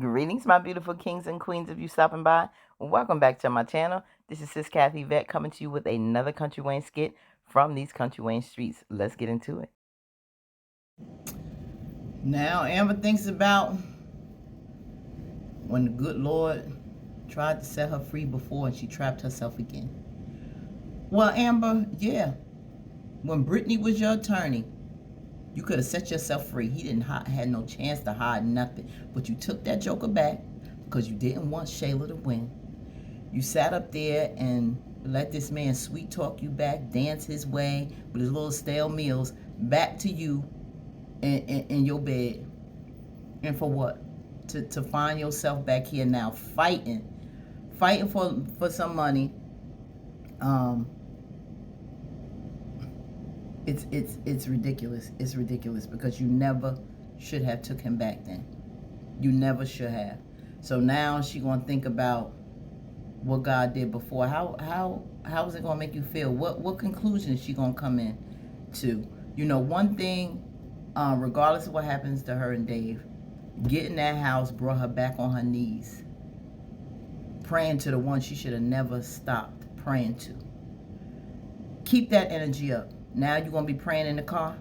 Greetings, my beautiful kings and queens of you stopping by. Welcome back to my channel. This is Sis Kathy Vet coming to you with another Country Wayne skit from these Country Wayne streets. Let's get into it. Now, Amber thinks about when the good Lord tried to set her free before and she trapped herself again. Well, Amber, yeah, when Brittany was your attorney, you could have set yourself free. He didn't had no chance to hide nothing. But you took that joker back because you didn't want Shayla to win. You sat up there and let this man sweet talk you back, dance his way with his little stale meals back to you in your bed. And for what? To find yourself back here now fighting for some money. It's ridiculous. It's ridiculous because you never should have took him back then. You never should have. So now she gonna think about what God did before. How is it gonna make you feel? What conclusion is she gonna come in to? You know, one thing, regardless of what happens to her and Dave, getting that house brought her back on her knees, praying to the one she should have never stopped praying to. Keep that energy up. Now you're going to be praying in the car.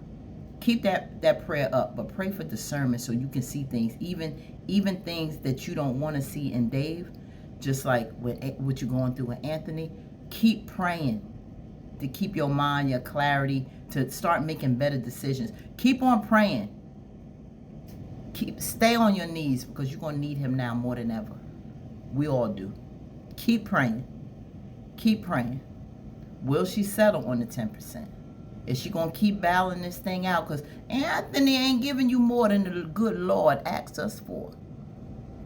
Keep that prayer up, but pray for discernment so you can see things, even things that you don't want to see in Dave, just like what you're going through with Anthony. Keep praying to keep your mind, your clarity, to start making better decisions. Keep on praying. Stay on your knees because you're going to need him now more than ever. We all do. Keep praying. Keep praying. Will she settle on the 10%? Is she going to keep battling this thing out? Because Anthony ain't giving you more than the good Lord asked us for.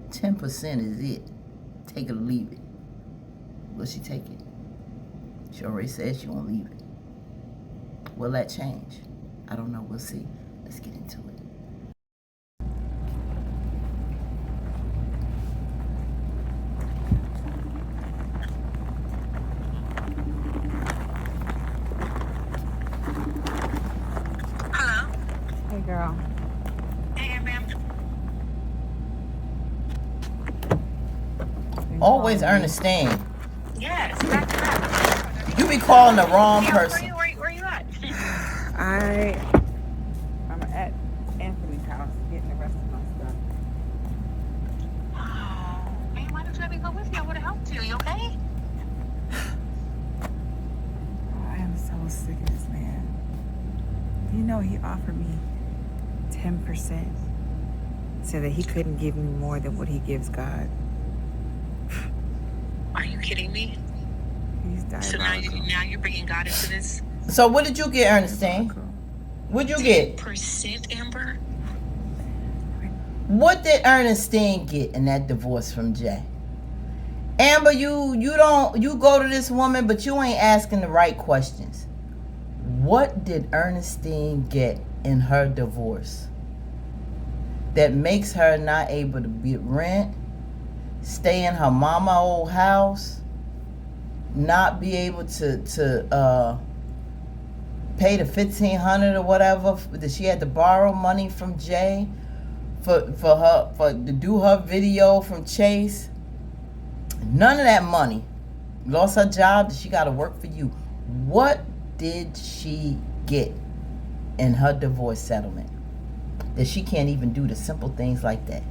10% is it. Take it or leave it. Will she take it? She already said she won't leave it. Will that change? I don't know. We'll see. Let's get into it. Hey, girl. Hey, ma'am. Always Ernestine. Yes, back to back. You be calling the wrong Yeah, person. where you at? I'm at Anthony's house getting the rest of my stuff. Oh, man, why don't you let me go with you? I would have helped you. You okay? I am so sick of this man. You know, he offered me 10% so that he couldn't give me more than what he gives God. Are you kidding me? He's diabolical. So now you're bringing God into this? So what did you get, Ernestine? What'd you get? 10%, Amber? What did Ernestine get in that divorce from Jay? Amber, you go to this woman, but you ain't asking the right questions. What did Ernestine get in her divorce that makes her not able to get rent, stay in her mama old house, not be able to pay the $1,500 or whatever that she had to borrow money from Jay for to do her video from Chase? None of that money. Lost her job. She got to work for you. What did she get in her divorce settlement that she can't even do the simple things like that?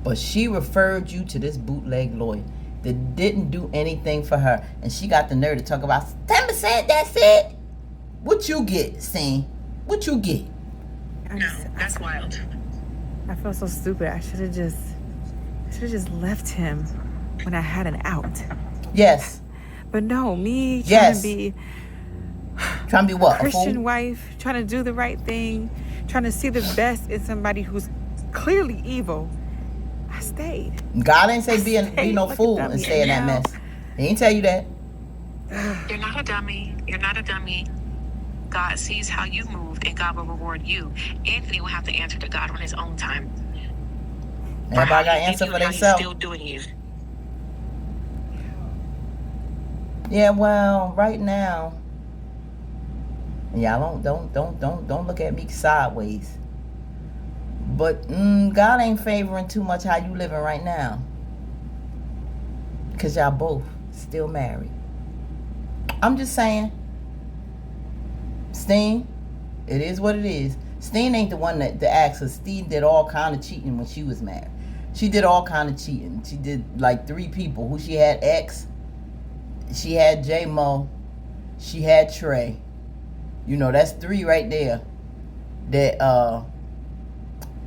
But she referred you to this bootleg lawyer that didn't do anything for her, and she got the nerve to talk about 10%. That's it. What you get, Steen? What you get? No, that's wild. I feel so stupid. I should have just left him when I had an out. Yes. But no, me trying Yes. to be Trying to be what? Christian wife, trying to do the right thing, trying to see the best in somebody who's clearly evil. I stayed. God ain't say be no like a fool dummy, and stay in that and mess. He ain't tell you that. You're not a dummy. You're not a dummy. God sees how you moved, and God will reward you. Anthony will have to answer to God on his own time. Everybody got to answer for themselves. Still doing you. Yeah, well, right now, y'all don't look at me sideways. But God ain't favoring too much how you living right now. Because y'all both still married. I'm just saying. Steen, it is what it is. Steen ain't the one that asked her. Steen did all kind of cheating when she was married. She did all kind of cheating. She did like 3 people. Who she had? X. She had J Mo. She had Trey. You know, that's 3 right there. That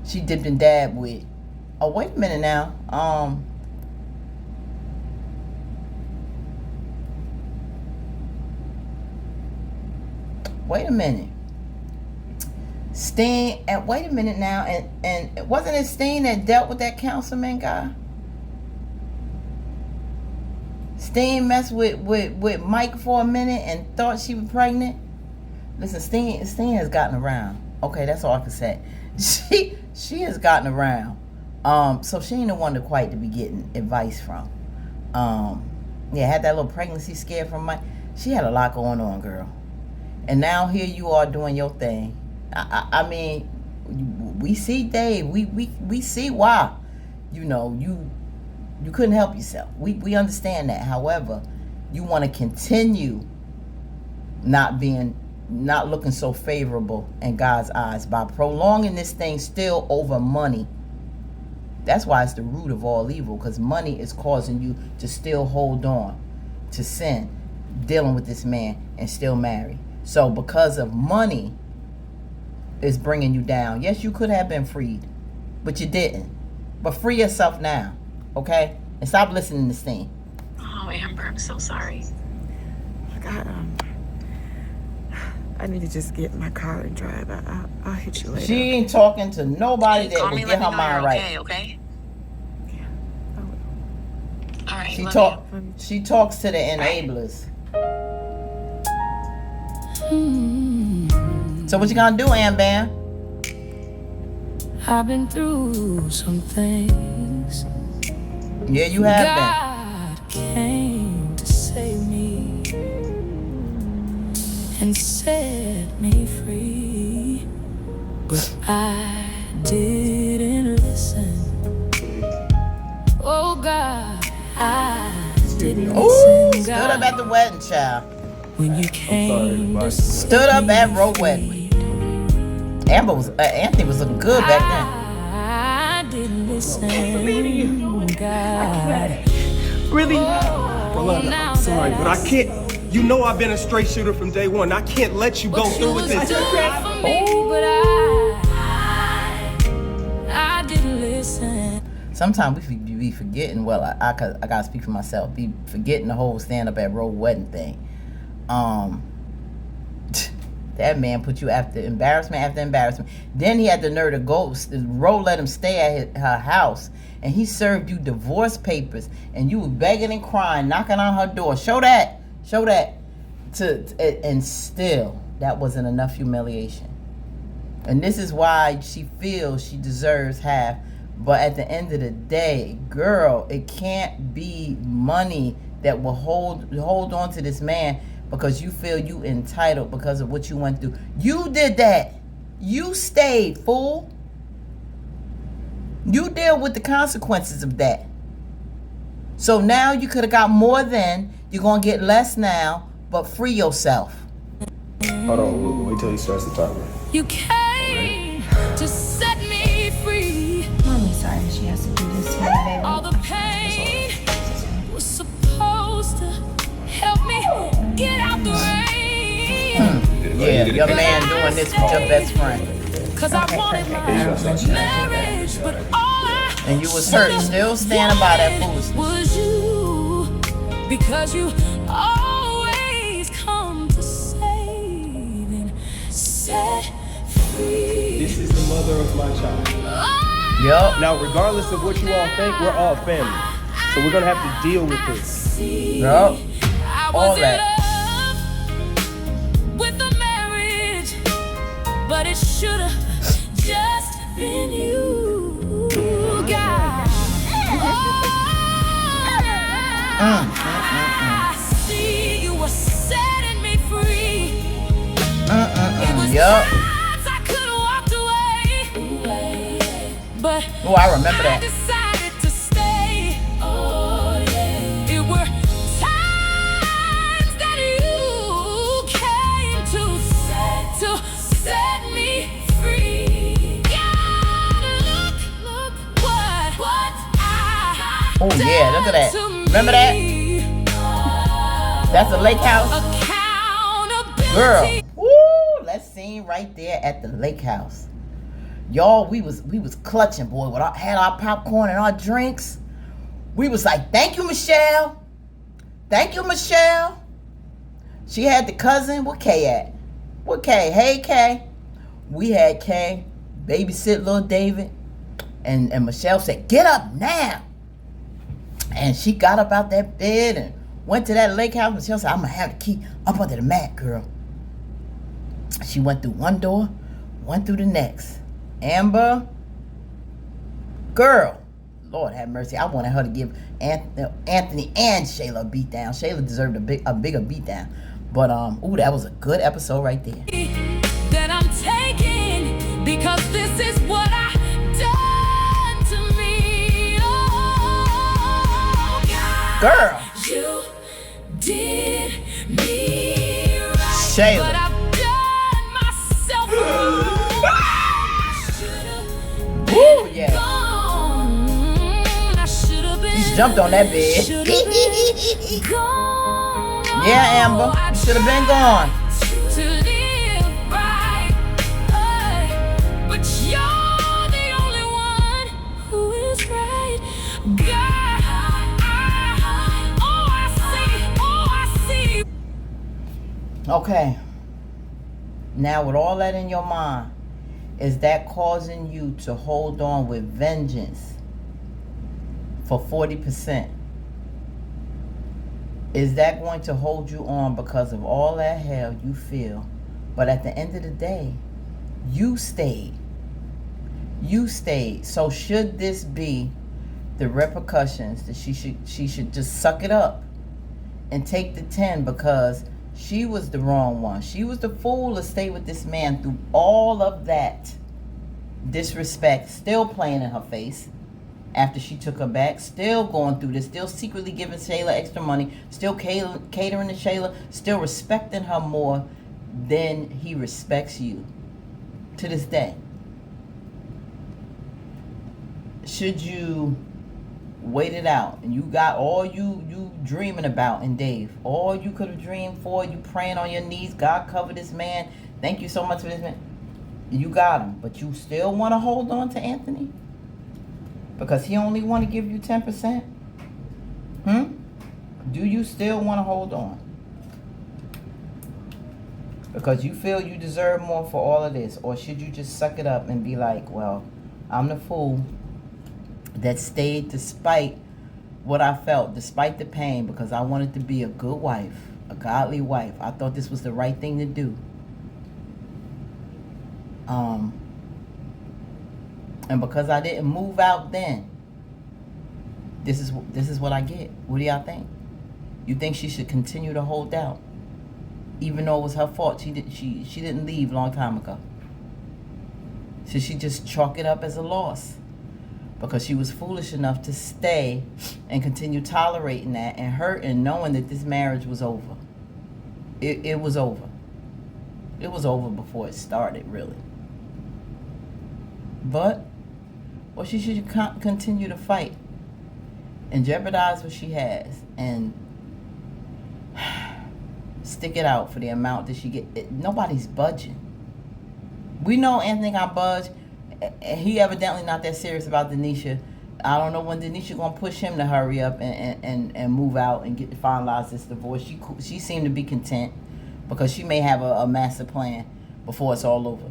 she dipped and dabbed with. Oh, wait a minute now. Wait a minute. Steen, and wait a minute now, and wasn't it Steen that dealt with that councilman guy? Steen messed with Mike for a minute and thought she was pregnant. Listen, Steen has gotten around. Okay, that's all I can say. She has gotten around. So she ain't the one to quite to be getting advice from. Yeah, had that little pregnancy scare from Mike. She had a lot going on, girl. And now here you are doing your thing. I mean, we see Dave. We see why. You know, you couldn't help yourself. We understand that. However, you want to continue not looking so favorable in God's eyes by prolonging this thing still over money. That's why it's the root of all evil, because money is causing you to still hold on to sin, dealing with this man and still marry. So because of money is bringing you down. Yes, you could have been freed, but you didn't. But free yourself now, okay? And stop listening to Steen. Oh, Amber, I'm so sorry. I need to just get in my car and drive. I'll hit you later. She ain't talking to nobody that will get her mind right. Okay? Yeah. I will. All right. She talks to the enablers. So what you gonna do, Am Bam? I've been through some things. Yeah, you have God came to save me and set me free, but I didn't listen. Oh God, I didn't been. Ooh, listen. stood up at the wedding, child. When you came to Stood up at Roe wedding. Anthony was looking good back I didn't listen. God. Really? Oh, I'm sorry, but I can't. You know I've been a straight shooter from day one. I can't let you go through with this. For me, but I didn't listen. then. Sometimes we be forgetting. Well, I gotta speak for myself. Be forgetting the whole stand up at Roe wedding thing. That man put you after embarrassment. Then he had the nerve to go. Roe let him stay at her house, and he served you divorce papers, and you were begging and crying, knocking on her door. Show that. And still, that wasn't enough humiliation. And this is why she feels she deserves half. But at the end of the day, girl, it can't be money that will hold on to this man because you feel you entitled because of what you went through. You did that. You stayed, fool. You deal with the consequences of that. So now you could have got more then. You're going to get less now, but free yourself. Hold on, wait till he starts to talk. You came to set me free. Mommy's sorry she has to do this to me, baby. All the pain was supposed to help me get out the rain. Yeah, your man doing this with your best friend. Cause I wanted my marriage, but all I And you was hurt, still standing by that foolishness. was you, because you always come to save and set free. This is the mother of my child. Yup. Now, regardless of what you all think, we're all family. So we're gonna have to deal with this. Yup. All that. With the marriage, but it should have just been you, God. I see you were setting me free. It was Yup. times I could have walked away, Oh, I remember that. decided to stay. Oh, yeah. It were times that you came to set me free. God, look what I Oh yeah, look at that. done to Remember that? me. That's the lake house. Accountability. Girl. Woo! That scene right there at the lake house. Y'all, we was clutching, boy. When I had our popcorn and our drinks, we was like, thank you, Michelle. Thank you, Michelle. She had the cousin. Where Kay at? Where Kay? Hey, Kay. We had Kay babysit little David. And Michelle said, get up now. And she got up out that bed and went to that lake house. Michelle said, I'm going to have the key up under the mat, girl. She went through one door, went through the next. Amber, girl, Lord have mercy. I wanted her to give Anthony and Shayla a beat down. Shayla deserved a bigger beat down. But ooh, that was a good episode right there. That I'm taking because this is what I done to me. Oh, God, Girl, you did me right, but Shayla. I've done myself wrong. Ooh, yeah. I should have been. She jumped on that bed. Gone. Yeah, Amber, you should have been gone. To live right, but you're the only one who is right. God, I see. Okay. Now, with all that in your mind, is that causing you to hold on with vengeance for 40%? Is that going to hold you on because of all that hell you feel? But at the end of the day, you stayed. You stayed. So should this be the repercussions that she should just suck it up and take the 10 because she was the wrong one. She was the fool to stay with this man through all of that disrespect, still playing in her face after she took her back, still going through this, still secretly giving Shayla extra money, still catering to Shayla, still respecting her more than he respects you to this day. Should you wait it out and you got all you dreaming about in Dave, all you could have dreamed for, you praying on your knees, God cover this man, thank you so much for this man, you got him, but you still want to hold on to Anthony because he only want to give you 10%? Do you still want to hold on because you feel you deserve more for all of this? Or should you just suck it up and be like, well, I'm the fool that stayed despite what I felt, despite the pain, because I wanted to be a good wife, a godly wife. I thought this was the right thing to do. And because I didn't move out then, this is what I get. What do y'all think? You think she should continue to hold out, even though it was her fault? She didn't leave a long time ago. Should she just chalk it up as a loss? Because she was foolish enough to stay and continue tolerating that and hurting, knowing that this marriage was over. It was over. It was over before it started, really. But, or she should continue to fight and jeopardize what she has and stick it out for the amount that she get. Nobody's budging. We know Anthony got budge. He evidently not that serious about Denisha. I don't know when Denisha gonna push him to hurry up and move out and get to finalize this divorce. She seemed to be content because she may have a master plan before it's all over.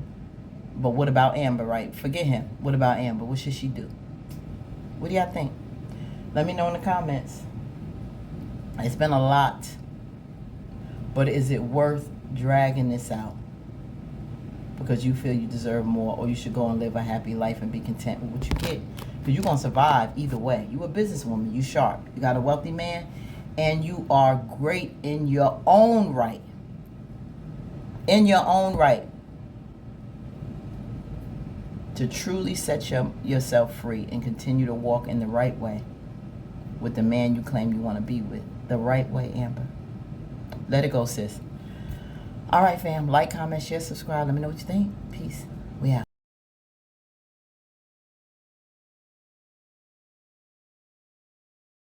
But what about Amber, right? Forget him. What about Amber? What should she do? What do y'all think? Let me know in the comments. It's been a lot. But is it worth dragging this out? Because you feel you deserve more, or you should go and live a happy life and be content with what you get. Because you're going to survive either way. You a businesswoman. You sharp. You got a wealthy man. And you are great in your own right. In your own right. to truly set yourself free and continue to walk in the right way with the man you claim you want to be with. The right way, Amber. Let it go, sis. All right, fam. Like, comment, share, subscribe. Let me know what you think. Peace. We out.